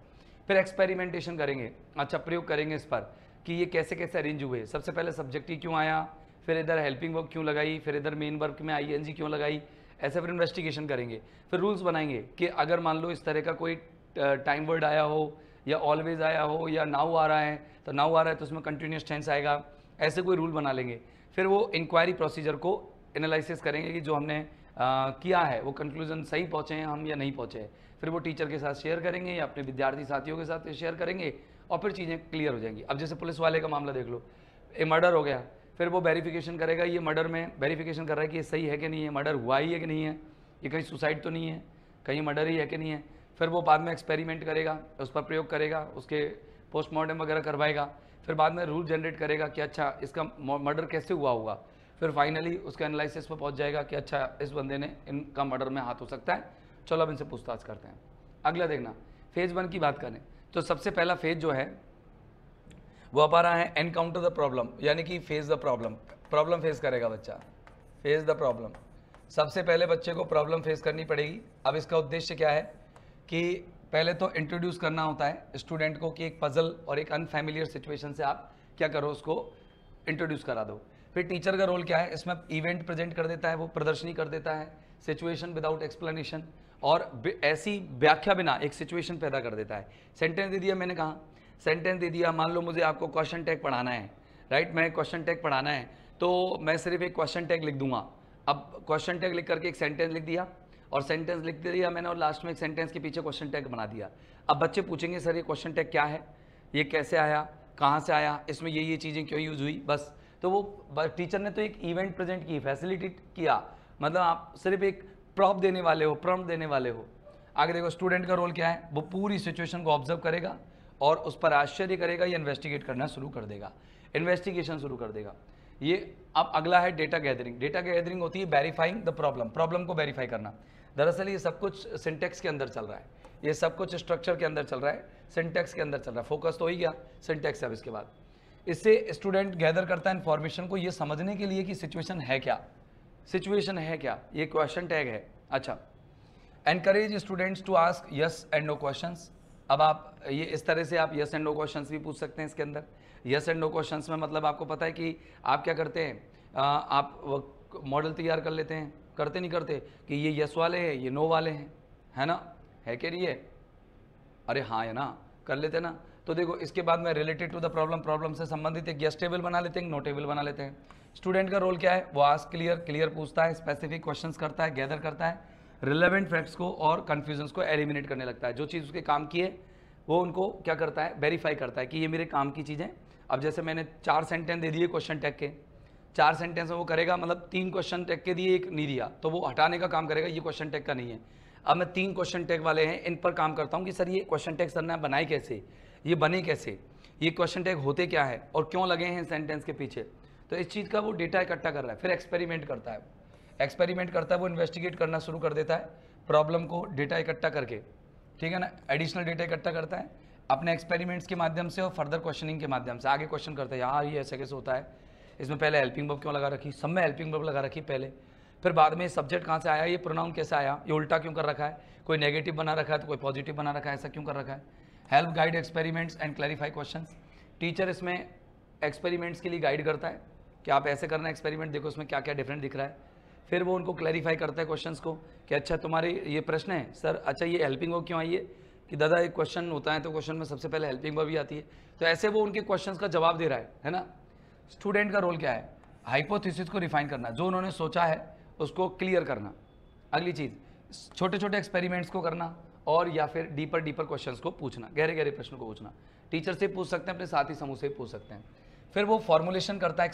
फिर एक्सपेरिमेंटेशन करेंगे, अच्छा प्रयोग करेंगे इस पर कि ये कैसे कैसे अरेंज हुए। सबसे पहले सब्जेक्ट ही क्यों आया, फिर इधर हेल्पिंग वर्ब क्यों लगाई, फिर इधर मेन वर्ब में आईएनजी क्यों लगाई, ऐसे फिर इन्वेस्टिगेशन करेंगे। फिर रूल्स बनाएंगे कि अगर मान लो इस तरह का कोई टाइम वर्ड आया हो या ऑलवेज आया हो या नाउ आ रहा है, तो नाउ आ रहा है तो उसमें कंटिन्यूस टेंस आएगा, ऐसे कोई रूल बना लेंगे। फिर वो इंक्वायरी प्रोसीजर को एनालिसिस करेंगे कि जो हमने किया है वो कंक्लूजन सही पहुँचे हैं हम या नहीं पहुँचे हैं। फिर वो टीचर के साथ शेयर करेंगे या अपने विद्यार्थी साथियों के साथ शेयर करेंगे और फिर चीज़ें क्लियर हो जाएंगी। अब जैसे पुलिस वाले का मामला देख लो, ए मर्डर हो गया, फिर वो वेरिफिकेशन करेगा, ये मर्डर में वेरिफिकेशन कर रहा है कि ये सही है कि नहीं है, मर्डर हुआ ही है कि नहीं है, ये कहीं सुसाइड तो नहीं है, कहीं मर्डर ही है कि नहीं है। फिर वो बाद में एक्सपेरिमेंट करेगा, उस पर प्रयोग करेगा, उसके पोस्टमार्टम वगैरह करवाएगा, फिर बाद में रूल जनरेट करेगा कि अच्छा इसका मर्डर कैसे हुआ होगा। फिर फाइनली उसका एनालिसिस पर पहुंच जाएगा कि अच्छा इस बंदे ने इनका मर्डर में हाथ हो सकता है, चलो अब इनसे पूछताछ करते हैं। अगला देखना, फेज़ 1 की बात करें तो सबसे पहला फेज जो है वो आप आ रहा है एनकाउंटर द प्रॉब्लम, यानी कि face the problem, problem face करेगा बच्चा, फेस द प्रॉब्लम। सबसे पहले बच्चे को प्रॉब्लम फेस करनी पड़ेगी। अब इसका उद्देश्य क्या है कि पहले तो इंट्रोड्यूस करना होता है स्टूडेंट को कि एक पजल और एक अनफैमिलियर सिचुएशन से आप क्या करो, उसको इंट्रोड्यूस करा दो। फिर टीचर का रोल क्या है, इसमें इवेंट प्रेजेंट कर देता है, वो प्रदर्शनी कर देता है, सिचुएशन विदाउट एक्सप्लेनेशन, और ऐसी व्याख्या बिना एक सिचुएशन पैदा कर देता है। सेंटेंस दे दिया, मैंने कहा सेंटेंस दे दिया, मान लो मुझे आपको क्वेश्चन टैग पढ़ाना है, राइट, मैं क्वेश्चन टैग पढ़ाना है तो मैं सिर्फ एक क्वेश्चन टैग लिख दूंगा। अब क्वेश्चन टैग लिख करके एक सेंटेंस लिख दिया और सेंटेंस लिख दिया मैंने, और लास्ट में एक सेंटेंस के पीछे क्वेश्चन टैग बना दिया। अब बच्चे पूछेंगे सर ये क्वेश्चन टैग क्या है, ये कैसे आया, कहाँ से आया, इसमें ये चीज़ें क्यों यूज़ हुई, बस। तो वो टीचर ने तो एक इवेंट प्रेजेंट की, फैसिलिटेट किया, मतलब आप सिर्फ एक प्रॉप देने वाले हो, प्रॉम्प्ट देने वाले हो। आगे देखो स्टूडेंट का रोल क्या है, वो पूरी सिचुएशन को ऑब्जर्व करेगा और उस पर आश्चर्य करेगा या इन्वेस्टिगेट करना शुरू कर देगा, इन्वेस्टिगेशन शुरू कर देगा। ये अब अगला है डेटा गैदरिंग। डेटा गैदरिंग होती है वेरीफाइंग द प्रॉब्लम, प्रॉब्लम को वेरीफाई करना। दरअसल ये सब कुछ सिंटेक्स के अंदर चल रहा है, ये सब कुछ स्ट्रक्चर के अंदर चल रहा है, सिंटेक्स के अंदर चल रहा है। फोकस तो हो ही गया, सिंटेक्स अब इसके बाद इससे स्टूडेंट गैदर करता है इन्फॉर्मेशन को ये समझने के लिए कि सिचुएशन है क्या, सिचुएशन है क्या, ये क्वेश्चन टैग है। अच्छा, encourage students to ask yes and no questions. अब आप ये इस तरह से आप यस एंड नो क्वेश्चंस भी पूछ सकते हैं इसके अंदर। यस एंड नो क्वेश्चंस में मतलब आपको पता है कि आप क्या करते हैं, आप मॉडल तैयार कर लेते हैं, करते नहीं करते कि ये यस वाले हैं ये नो वाले हैं, है ना, है कि नहीं है, अरे हाँ है ना, कर लेते हैं ना। तो देखो इसके बाद में रिलेटेड टू द प्रॉब्लम से संबंधित एक यस टेबल बना लेते हैं, नो टेबल बना लेते हैं। स्टूडेंट का रोल क्या है, वो आस्क क्लियर पूछता है, स्पेसिफिक क्वेश्चंस करता है, गैदर करता है, रिलेवेंट फैक्ट्स को और कन्फ्यूजन्स को एलिमिनेट करने लगता है। जो चीज़ उसके काम की है वो उनको क्या करता है, वेरीफाई करता है कि ये मेरे काम की चीज़ें। अब जैसे मैंने 4 सेंटेंस दे दिए क्वेश्चन टैग के, 4 सेंटेंस में वो करेगा, मतलब 3 क्वेश्चन टैग के दिए, एक नहीं दिया, तो वो हटाने का काम करेगा, ये क्वेश्चन टैग का नहीं है। अब मैं 3 क्वेश्चन टैग वाले हैं इन पर काम करता हूँ कि सर ये क्वेश्चन टैग सर ने बनाए कैसे, ये बने कैसे, ये क्वेश्चन टैग होते क्या है और क्यों लगे हैं सेंटेंस के पीछे। तो इस चीज़ का वो डेटा इकट्ठा कर रहा है। फिर एक्सपेरिमेंट करता है, वो इन्वेस्टिगेट करना शुरू कर देता है प्रॉब्लम को डेटा इकट्ठा करके, ठीक है ना, एडिशनल डेटा इकट्ठा करता है अपने एक्सपेरिमेंट्स के माध्यम से और फर्दर क्वेश्चनिंग के माध्यम से। आगे क्वेश्चन करता है, यार ये ऐसे कैसे होता है, इसमें पहले हेल्पिंग वर्ब क्यों लगा रखी, सब में हेल्पिंग वर्ब लगा रखी पहले, फिर बाद में सब्जेक्ट कहाँ से आया, ये प्रोनाउन कैसे आया, ये उल्टा क्यों कर रखा है, कोई नेगेटिव बना रखा है तो कोई पॉजिटिव बना रखा है, ऐसा क्यों कर रखा है। Help guide experiments and clarify questions, teacher इसमें एक्सपेरिमेंट्स के लिए गाइड करता है कि आप ऐसे करना एक्सपेरिमेंट, देखो इसमें क्या क्या डिफरेंट दिख रहा है। फिर वो उनको क्लैरिफाई करता है क्वेश्चंस को कि अच्छा तुम्हारे ये प्रश्न है सर, अच्छा ये हेल्पिंग वर्ब क्यों आई है, कि दादा एक क्वेश्चन होता है तो क्वेश्चन में सबसे पहले हेल्पिंग वर्ब ही आती है। तो ऐसे वो उनके क्वेश्चंस का जवाब दे रहा है ना। स्टूडेंट का रोल क्या है, हाइपोथेसिस को रिफाइन करना, जो उन्होंने सोचा है उसको क्लियर करना। अगली चीज़ छोटे छोटे एक्सपेरिमेंट्स को करना और या फिर डीपर क्वेश्चंस को पूछना, गहरे प्रश्नों को पूछना। टीचर से पूछ सकते हैं, अपने साथी समूह से पूछ सकते हैं। फिर वो फॉर्मुलेशन करता है,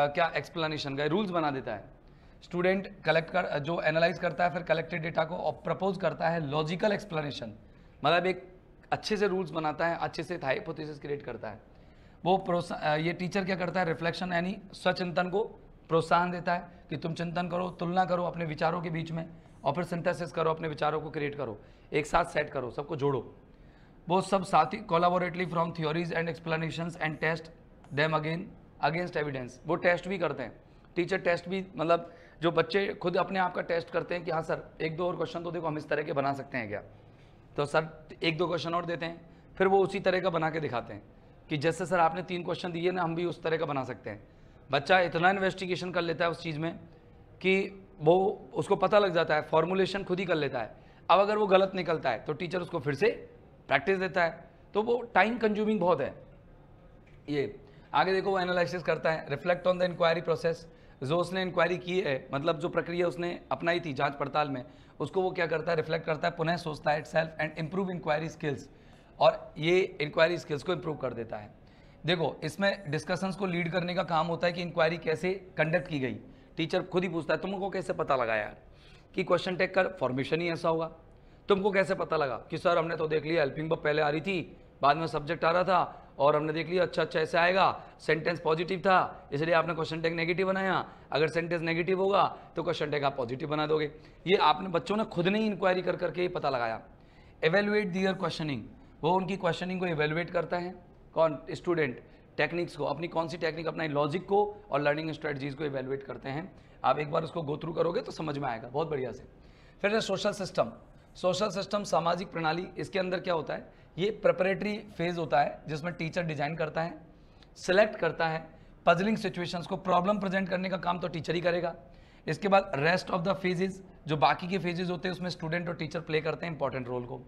क्या एक्सप्लेनेशन का रूल्स बना देता है। स्टूडेंट कलेक्ट कर जो एनालाइज करता है, फिर कलेक्टेड डेटा को और प्रपोज करता है लॉजिकल एक्सप्लेनेशन, मतलब एक अच्छे से रूल्स बनाता है, अच्छे से हाइपोथेसिस क्रिएट करता है। वो ये टीचर क्या करता है, रिफ्लेक्शन यानी स्वचिंतन को प्रोत्साहन देता है कि तुम चिंतन करो, तुलना करो अपने विचारों के बीच में और फिर सिंथेसिस करो, अपने विचारों को क्रिएट करो, एक साथ सेट करो, सबको जोड़ो। वो सब साथ ही collaboratively from theories and explanations and test them against evidence, वो टेस्ट भी करते हैं। टीचर टेस्ट भी, मतलब जो बच्चे खुद अपने आप का टेस्ट करते हैं कि हाँ सर 1-2 और क्वेश्चन तो देखो हम इस तरह के बना सकते हैं क्या, तो सर 1-2 क्वेश्चन और देते हैं, फिर वो उसी तरह का बना के दिखाते हैं कि जैसे सर आपने 3 क्वेश्चन दिए ना, हम भी उस तरह का बना सकते हैं। बच्चा इतना इन्वेस्टिगेशन कर लेता है उस चीज़ में कि वो उसको पता लग जाता है, फॉर्मुलेशन खुद ही कर लेता है। अब अगर वो गलत निकलता है तो टीचर उसको फिर से प्रैक्टिस देता है, तो वो टाइम कंज्यूमिंग बहुत है। ये आगे देखो, वो एनालिसिस करता है, reflect on the inquiry process, जो उसने इंक्वायरी की है, मतलब जो प्रक्रिया उसने अपनाई थी जांच पड़ताल में, उसको वो क्या करता है, रिफ्लेक्ट करता है, पुनः सोचता है itself and improve inquiry skills, और ये इंक्वायरी स्किल्स को इम्प्रूव कर देता है। देखो इसमें डिस्कशंस को लीड करने का काम होता है कि इंक्वायरी कैसे कंडक्ट की गई। टीचर खुद ही पूछता है, तुमको कैसे पता लगा यार कि क्वेश्चन टैग का फॉर्मेशन ही ऐसा होगा, तुमको कैसे पता लगा कि सर हमने तो देख लिया हेल्पिंग वर्ब पहले आ रही थी, बाद में सब्जेक्ट आ रहा था और हमने देख लिया अच्छा ऐसे आएगा, सेंटेंस पॉजिटिव था इसलिए आपने क्वेश्चन टैग नेगेटिव बनाया, अगर सेंटेंस नेगेटिव होगा तो क्वेश्चन टैग आप पॉजिटिव बना दोगे। ये आपने बच्चों ने खुद ने ही इंक्वायरी कर करके ये पता लगाया। एवेलुएट दियर क्वेश्चनिंग, वो उनकी क्वेश्चनिंग को एवेलुएट करता है, कौन, स्टूडेंट, टेक्निक्स को, अपनी कौन सी टेक्निक अपना लॉजिक को और लर्निंग स्ट्रेटजीज को एवेलुएट करते हैं। आप एक बार उसको गो थ्रू करोगे तो समझ में आएगा बहुत बढ़िया से। फिर सोशल सिस्टम, सामाजिक प्रणाली, इसके अंदर क्या होता है, ये प्रिपरेटरी फेज होता है जिसमें टीचर डिजाइन करता है, सिलेक्ट करता है, पजलिंग सिचुएशंस को प्रॉब्लम प्रेजेंट करने का काम तो टीचर ही करेगा। इसके बाद रेस्ट ऑफ द फेजेस, जो बाकी के फेजेस होते हैं उसमें स्टूडेंट और टीचर प्ले करते हैं इंपॉर्टेंट रोल को,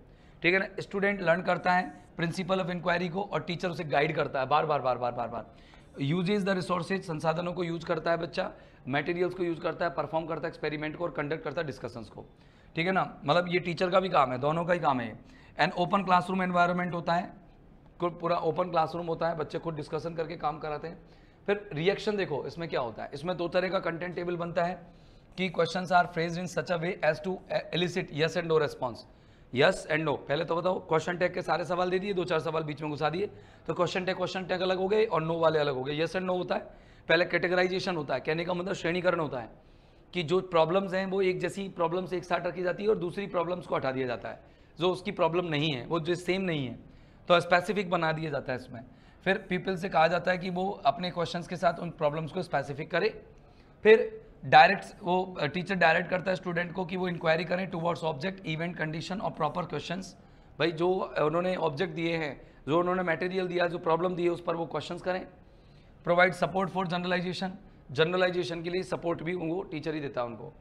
ठीक है ना। स्टूडेंट लर्न करता है प्रिंसिपल ऑफ इंक्वायरी को और टीचर उसे गाइड करता है बार बार। यूजेज द रिसोर्सेज, संसाधनों को यूज करता है बच्चा, मटेरियल्स को यूज करता है, परफॉर्म करता है एक्सपेरिमेंट को और कंडक्ट करता है डिस्कशंस को, ठीक है ना। मतलब ये टीचर का भी काम है, दोनों का ही काम है। एंड ओपन क्लासरूम एनवायरनमेंट होता है, पूरा ओपन क्लासरूम होता है, बच्चे खुद डिस्कशन करके काम कराते हैं। फिर रिएक्शन देखो इसमें क्या होता है, इसमें 2 तरह का कंटेंट टेबल बनता है कि questions are phrased in such a way as to elicit yes and no response. Yes and no, पहले तो बताओ, क्वेश्चन टैग के सारे सवाल दे दिए, 2-4 सवाल बीच में घुसा दिए, तो क्वेश्चन टैग अलग हो गए और नो वाले अलग हो गए। यस एंड नो होता है, पहले कैटेगराइजेशन होता है, कहने का मतलब श्रेणीकरण होता है कि जो प्रॉब्लम्स हैं वो एक जैसी प्रॉब्लम्स एक साथ रखी जाती है और दूसरी प्रॉब्लम्स को हटा दिया जाता है, जो उसकी प्रॉब्लम नहीं है, वो जो सेम नहीं है तो स्पेसिफिक बना दिया जाता है इसमें। फिर पीपल से कहा जाता है कि वो अपने क्वेश्चंस के साथ उन प्रॉब्लम्स को स्पेसिफिक करे। फिर वो टीचर डायरेक्ट करता है स्टूडेंट को कि वो इंक्वायरी करें टुवर्ड्स ऑब्जेक्ट, इवेंट, कंडीशन और प्रॉपर क्वेश्चंस। भाई जो उन्होंने ऑब्जेक्ट दिए हैं जो उन्होंने मटेरियल दिया, जो प्रॉब्लम दी है उस पर वो क्वेश्चंस करें। Provide support for generalisation, generalisation के लिए सपोर्ट भी वो टीचर ही देता है उनको।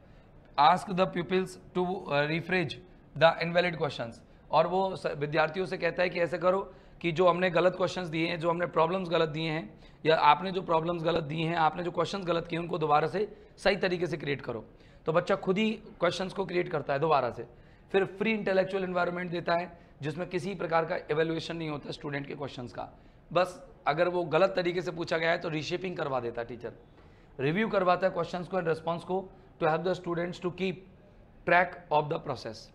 Ask the peoples to rephrase the invalid questions, और वो विद्यार्थियों से कहता है कि ऐसे करो कि जो हमने गलत क्वेश्चंस दिए हैं, जो हमने प्रॉब्लम्स गलत दिए हैं, या आपने जो प्रॉब्लम्स गलत दिए हैं, आपने जो क्वेश्चंस गलत किए उनको दोबारा से सही तरीके से क्रिएट करो। तो बच्चा खुद ही क्वेश्चंस को क्रिएट करता है दोबारा से। फिर फ्री इंटेलेक्चुअल एनवायरनमेंट देता है जिसमें किसी प्रकार का एवेल्युएशन नहीं होता स्टूडेंट के क्वेश्चंस का, बस अगर वो गलत तरीके से पूछा गया है तो रीशेपिंग करवा देता है टीचर, रिव्यू करवाता है क्वेश्चंस को एंड रिस्पॉन्स को, to help the students to keep track of the process,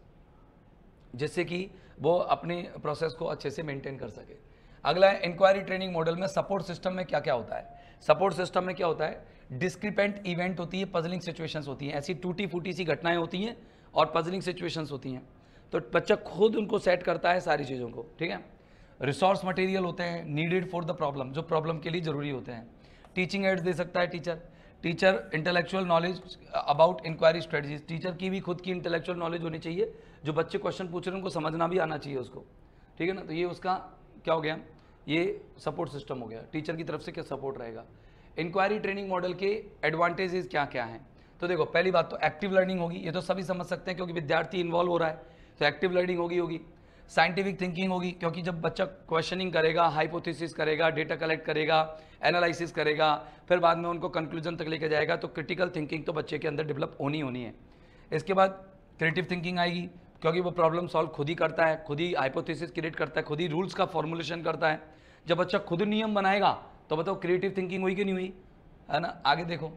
जिससे कि वो अपनी प्रोसेस को अच्छे से मेंटेन कर सके। अगला है इंक्वायरी ट्रेनिंग मॉडल में सपोर्ट सिस्टम में क्या क्या होता है। सपोर्ट सिस्टम में क्या होता है, डिस्क्रिपेंट इवेंट होती है, पजलिंग सिचुएशंस होती हैं, ऐसी टूटी फूटी सी घटनाएं होती हैं और पजलिंग सिचुएशंस होती हैं, तो बच्चा खुद उनको सेट करता है सारी चीज़ों को, ठीक है। रिसोर्स मटेरियल होते हैं नीडेड फॉर द प्रॉब्लम, जो प्रॉब्लम के लिए ज़रूरी होते हैं। टीचिंग एड्स दे सकता है teacher intellectual knowledge about inquiry strategies, teacher की भी खुद की इंटेलेक्चुअल नॉलेज होनी चाहिए, जो बच्चे क्वेश्चन पूछ रहे हैं उनको समझना भी आना चाहिए उसको, ठीक है ना। तो ये उसका क्या हो गया, ये सपोर्ट सिस्टम हो गया, टीचर की तरफ से क्या सपोर्ट रहेगा। इंक्वायरी ट्रेनिंग मॉडल के एडवांटेजेस क्या क्या हैं, तो देखो पहली बात तो एक्टिव लर्निंग होगी, ये तो सभी समझ सकते हैं क्योंकि विद्यार्थी इन्वॉल्व हो रहा है, तो एक्टिव लर्निंग होगी। साइंटिफिक थिंकिंग होगी, क्योंकि जब बच्चा क्वेश्चनिंग करेगा, हाइपोथेसिस करेगा, डेटा कलेक्ट करेगा, एनालिसिस करेगा, फिर बाद में उनको कंक्लूजन तक लेके जाएगा, तो क्रिटिकल थिंकिंग तो बच्चे के अंदर डेवलप होनी है। इसके बाद क्रिएटिव थिंकिंग आएगी, क्योंकि वो प्रॉब्लम सॉल्व खुद ही करता है, खुद ही हाइपोथेसिस क्रिएट करता है, खुद ही रूल्स का फॉर्मुलेशन करता है। जब बच्चा खुद नियम बनाएगा तो बताओ क्रिएटिव थिंकिंग हुई कि नहीं हुई, है ना। आगे देखो,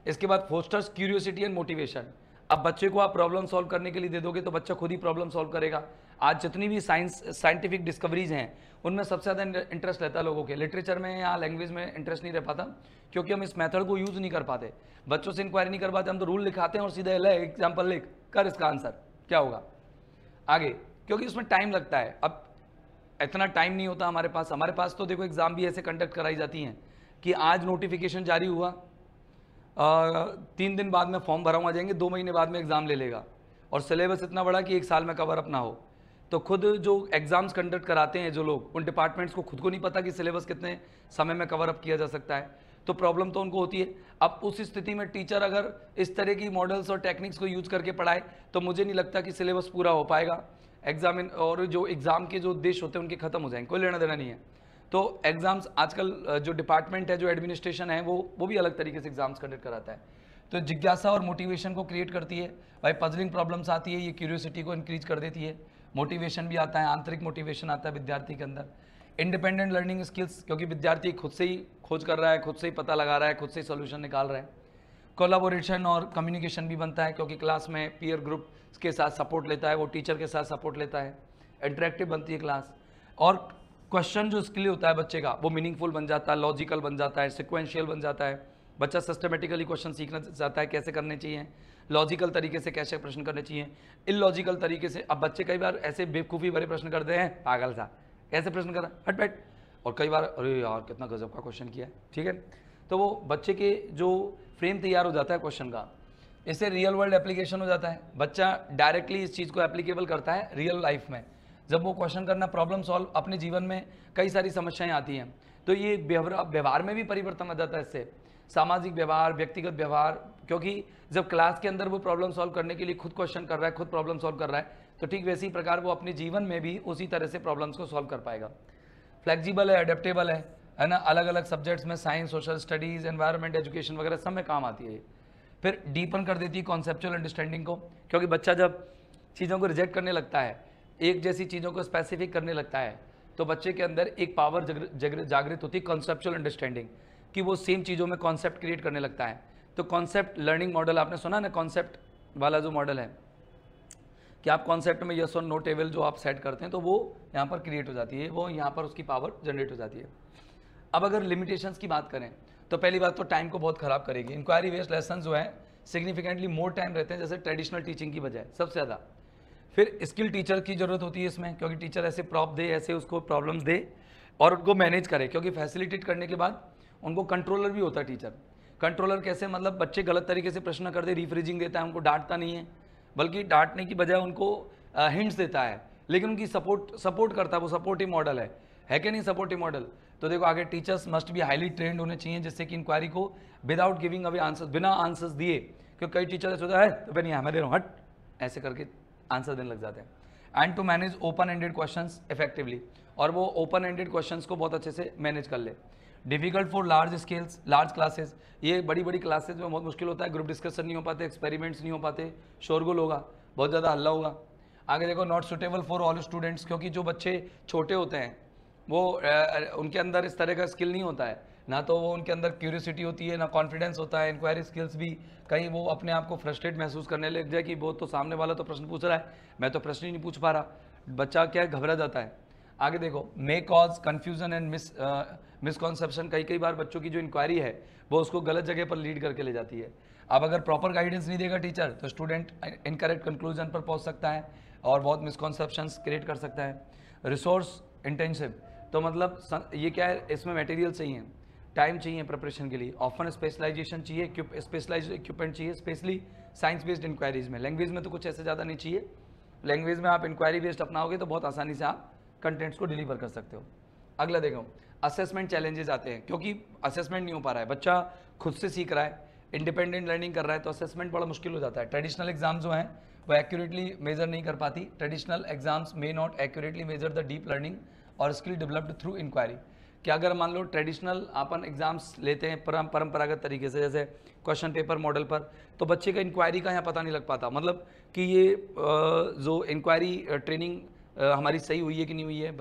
इसके बाद फोस्टर्स क्यूरियोसिटी एंड मोटिवेशन। अब बच्चे को आप प्रॉब्लम सॉल्व करने के लिए दे दोगे तो बच्चा खुद ही प्रॉब्लम सॉल्व करेगा। आज जितनी भी साइंटिफिक डिस्कवरीज हैं उनमें सबसे ज़्यादा इंटरेस्ट रहता है लोगों के, लिटरेचर में या लैंग्वेज में इंटरेस्ट नहीं रह पाता, क्योंकि हम इस मेथड को यूज़ नहीं कर पाते, बच्चों से इंक्वायरी नहीं कर पाते, हम तो रूल लिखाते हैं और सीधे ले एग्जाम्पल लिख कर इसका आंसर क्या होगा आगे, क्योंकि उसमें टाइम लगता है। अब इतना टाइम नहीं होता हमारे पास तो देखो एग्ज़ाम भी ऐसे कंडक्ट कराई जाती हैं कि आज नोटिफिकेशन जारी हुआ, 3 दिन बाद में फॉर्म भरा हुआ जाएंगे, 2 महीने बाद में एग्ज़ाम ले लेगा, और सिलेबस इतना बड़ा कि 1 साल में कवर अप ना हो। तो खुद जो एग्ज़ाम्स कंडक्ट कराते हैं जो लोग, उन डिपार्टमेंट्स को खुद को नहीं पता कि सिलेबस कितने समय में कवर अप किया जा सकता है, तो प्रॉब्लम तो उनको होती है। अब उस स्थिति में टीचर अगर इस तरह की मॉडल्स और टेक्निक्स को यूज़ करके पढ़ाए तो मुझे नहीं लगता कि सिलेबस पूरा हो पाएगा, एग्जामिन और जो एग्ज़ाम के जो उद्देश्य होते हैं उनके खत्म हो जाएंगे, कोई लेना देना नहीं है। तो एग्ज़ाम्स आजकल जो डिपार्टमेंट है, जो एडमिनिस्ट्रेशन है, वो भी अलग तरीके से एग्ज़ाम्स कंडक्ट कराता है। तो जिज्ञासा और मोटिवेशन को क्रिएट करती है भाई, पजलिंग प्रॉब्लम्स आती है, ये क्यूरियोसिटी को इंक्रीज कर देती है, मोटिवेशन भी आता है, आंतरिक मोटिवेशन आता है विद्यार्थी के अंदर। इंडिपेंडेंट लर्निंग स्किल्स, क्योंकि विद्यार्थी खुद से ही खोज कर रहा है, खुद से ही पता लगा रहा है, खुद से ही सोल्यूशन निकाल रहा है। कोलाबोरेशन और कम्युनिकेशन भी बनता है, क्योंकि क्लास में पीयर ग्रुप के साथ सपोर्ट लेता है, वो टीचर के साथ सपोर्ट लेता है, इंटरेक्टिव बनती है क्लास। और क्वेश्चन जो स्किल होता है बच्चे का वो मीनिंगफुल बन जाता है, लॉजिकल बन जाता है, सिक्वेंशियल बन जाता है, बच्चा सिस्टमेटिकली क्वेश्चन सीखना चाहता है, कैसे करने चाहिए, लॉजिकल तरीके से कैसे प्रश्न करने चाहिए, इलॉजिकल तरीके से। अब बच्चे कई बार ऐसे बेवकूफ़ी भरे प्रश्न करते हैं, पागल सा ऐसे प्रश्न कर हट बैठ, और कई बार अरे यार कितना गजब का क्वेश्चन किया है, ठीक है। तो वो बच्चे के जो फ्रेम तैयार हो जाता है क्वेश्चन का, इससे रियल वर्ल्ड एप्लीकेशन हो जाता है, बच्चा डायरेक्टली इस चीज़ को एप्लीकेबल करता है रियल लाइफ में। जब वो क्वेश्चन करना, प्रॉब्लम सॉल्व, अपने जीवन में कई सारी समस्याएं आती हैं, तो ये व्यवहार में भी परिवर्तन आ जाता है इससे, सामाजिक व्यवहार, व्यक्तिगत व्यवहार, क्योंकि जब क्लास के अंदर वो प्रॉब्लम सॉल्व करने के लिए खुद क्वेश्चन कर रहा है, खुद प्रॉब्लम सॉल्व कर रहा है, तो ठीक वैसे ही प्रकार वो अपने जीवन में भी उसी तरह से प्रॉब्लम्स को सॉल्व कर पाएगा। फ्लेक्सिबल है, अडेप्टेबल है ना, अलग अलग सब्जेक्ट्स में, science, social studies, environment, education वगैरह सब में काम आती है। फिर डीपन कर देती है कॉन्सेप्चुअल अंडरस्टैंडिंग को, क्योंकि बच्चा जब चीज़ों को रिजेक्ट करने लगता है, एक जैसी चीज़ों को स्पेसिफिक करने लगता है, तो बच्चे के अंदर एक पावर जागृत होती है, कॉन्सेप्चुअल अंडरस्टैंडिंग, कि वो सेम चीज़ों में कॉन्सेप्ट क्रिएट करने लगता है। तो कॉन्सेप्ट लर्निंग मॉडल आपने सुना ना, कॉन्सेप्ट वाला जो मॉडल है, कि आप कॉन्सेप्ट में यस और नो टेबल जो आप सेट करते हैं तो वो यहाँ पर क्रिएट हो जाती है, वो यहाँ पर उसकी पावर जनरेट हो जाती है। अब अगर लिमिटेशंस की बात करें तो पहली बात तो टाइम को बहुत ख़राब करेगी। इंक्वायरी बेस्ड लेसन जो है सिग्निफिकेंटली मोर टाइम रहते हैं जैसे ट्रेडिशनल टीचिंग की बजाय, सबसे ज़्यादा। फिर स्किल टीचर की ज़रूरत होती है इसमें, क्योंकि टीचर ऐसे प्रॉप दे, ऐसे उसको प्रॉब्लम्स दे और उनको मैनेज करे, क्योंकि फैसिलिटेट करने के बाद उनको कंट्रोलर भी होता है टीचर। कंट्रोलर कैसे, मतलब बच्चे गलत तरीके से प्रश्न कर दे, रीफ्रेजिंग देता है, उनको डांटता नहीं है, बल्कि डांटने की बजाय उनको हिंट्स देता है, लेकिन उनकी सपोर्ट करता है, वो सपोर्टिव मॉडल है। है कि नहीं सपोर्टिव मॉडल? तो देखो आगे, teachers must be highly trend होने चाहिए जिससे कि इंक्वायरी को विदाउट गिविंग अवे आंसर्स, बिना आंसर्स दिए, क्योंकि कई टीचर ऐसे होता है तो फिर नहीं है मैं दे रहा हूँ हट, ऐसे करके आंसर देने लग जाते हैं। And to manage open ended questions effectively, और वो ओपन एंडेड क्वेश्चंस को बहुत अच्छे से मैनेज कर ले। Difficult for large scales, large classes, ये बड़ी बड़ी क्लासेस में बहुत मुश्किल होता है, ग्रुप डिस्कशन नहीं हो पाते, एक्सपेरिमेंट्स नहीं हो पाते, शोरगुल होगा, बहुत ज़्यादा हल्ला होगा। आगे देखो, not suitable for all students, क्योंकि जो बच्चे छोटे होते हैं वो उनके अंदर इस तरह का स्किल नहीं होता है, ना तो वो उनके अंदर क्यूरियोसिटी होती है, ना कॉन्फिडेंस होता है, इंक्वायरी स्किल्स भी, कहीं वो अपने आप को फ्रस्ट्रेट महसूस करने लग जाए कि वो तो सामने वाला तो प्रश्न पूछ रहा है, मैं तो प्रश्न ही नहीं पूछ पा रहा, बच्चा क्या घबरा जाता है। आगे देखो, may cause confusion and misconception, कई बार बच्चों की जो इंक्वायरी है वो उसको गलत जगह पर लीड करके ले जाती है। अब अगर प्रॉपर गाइडेंस नहीं देगा टीचर तो स्टूडेंट इनकरेक्ट कंक्लूजन पर पहुंच सकता है और बहुत मिसकॉन्सेप्शंस क्रिएट कर सकता है। रिसोर्स इंटेंसिव, तो मतलब ये क्या है, इसमें मटेरियल चाहिए, टाइम चाहिए प्रिपरेशन के लिए, ऑफन स्पेशलाइजेशन चाहिए, स्पेशलाइज इक्विपमेंट चाहिए, स्पेशली साइंस बेस्ड इंक्वायरीज में। लैंग्वेज में तो कुछ ऐसे ज़्यादा नहीं चाहिए, लैंग्वेज में आप इंक्वायरी बेस्ड अपनाओगे तो बहुत आसानी से आप कंटेंट्स को डिलीवर कर सकते हो। अगला देखो, असेसमेंट चैलेंजेस आते हैं, क्योंकि असेसमेंट नहीं हो पा रहा है, बच्चा खुद से सीख रहा है, इंडिपेंडेंट लर्निंग कर रहा है, तो असेसमेंट बड़ा मुश्किल हो जाता है। ट्रेडिशनल एग्जाम्स जो हैं वो एक्यूरेटली मेजर नहीं कर पाती, traditional exams may not accurately measure the deep learning और स्किल डेवलप्ड थ्रू इंक्वायरी। कि अगर मान लो ट्रेडिशनल अपन एग्जाम्स लेते हैं परंपरागत तरीके से, जैसे क्वेश्चन पेपर मॉडल पर, तो बच्चे का इंक्वायरी का यहाँ पता नहीं लग पाता, मतलब कि ये जो इंक्वायरी ट्रेनिंग हमारी सही हुई है कि नहीं हुई है,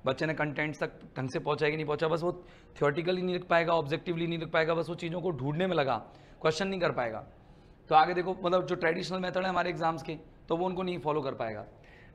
बच्चे ने कंटेंट्स तक ढंग से पहुंचा है कि नहीं पहुंचा, बस वो थियोरेटिकली नहीं लिख पाएगा, ऑब्जेक्टिवली नहीं लिख पाएगा, बस वो चीज़ों को ढूंढने में लगा, क्वेश्चन नहीं कर पाएगा। तो आगे देखो, मतलब जो ट्रेडिशनल मेथड है हमारे एग्जाम्स के, तो वो उनको नहीं फॉलो कर पाएगा।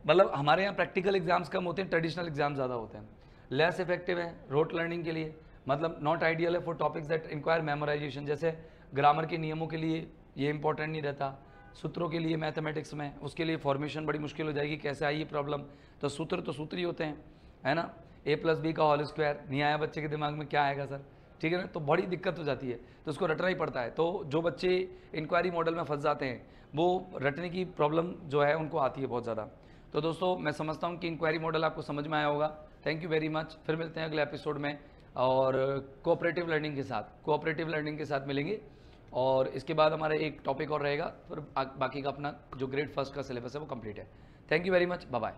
मतलब हमारे यहाँ प्रैक्टिकल एग्जाम्स कम होते हैं, ट्रेडिशनल एग्जाम ज़्यादा होते हैं। लेस इफेक्टिव है रोट लर्निंग के लिए, मतलब नॉट आइडियल है for topics that inquire memorisation, जैसे ग्रामर के नियमों के लिए ये इंपॉर्टेंट नहीं रहता, सूत्रों के लिए मैथमेटिक्स में उसके लिए फॉर्मेशन बड़ी मुश्किल हो जाएगी, कैसे आई ये प्रॉब्लम, तो सूत्र ही होते हैं, है ना, a+b का होल स्क्वायर नहीं आया बच्चे के दिमाग में, क्या आएगा सर, ठीक है ना, तो बड़ी दिक्कत हो जाती है, तो उसको रटना ही पड़ता है। तो जो बच्चे इंक्वायरी मॉडल में फंस जाते हैं वो रटने की प्रॉब्लम जो है उनको आती है बहुत ज़्यादा। तो दोस्तों मैं समझता हूँ कि इंक्वायरी मॉडल आपको समझ में आया होगा। थैंक यू वेरी मच, फिर मिलते हैं अगले एपिसोड में, और कोऑपरेटिव लर्निंग के साथ मिलेंगे, और इसके बाद हमारा एक टॉपिक और रहेगा, फिर बाकी का अपना जो ग्रेड फर्स्ट का सिलेबस है वो कंप्लीट है। Thank you very much, bye bye.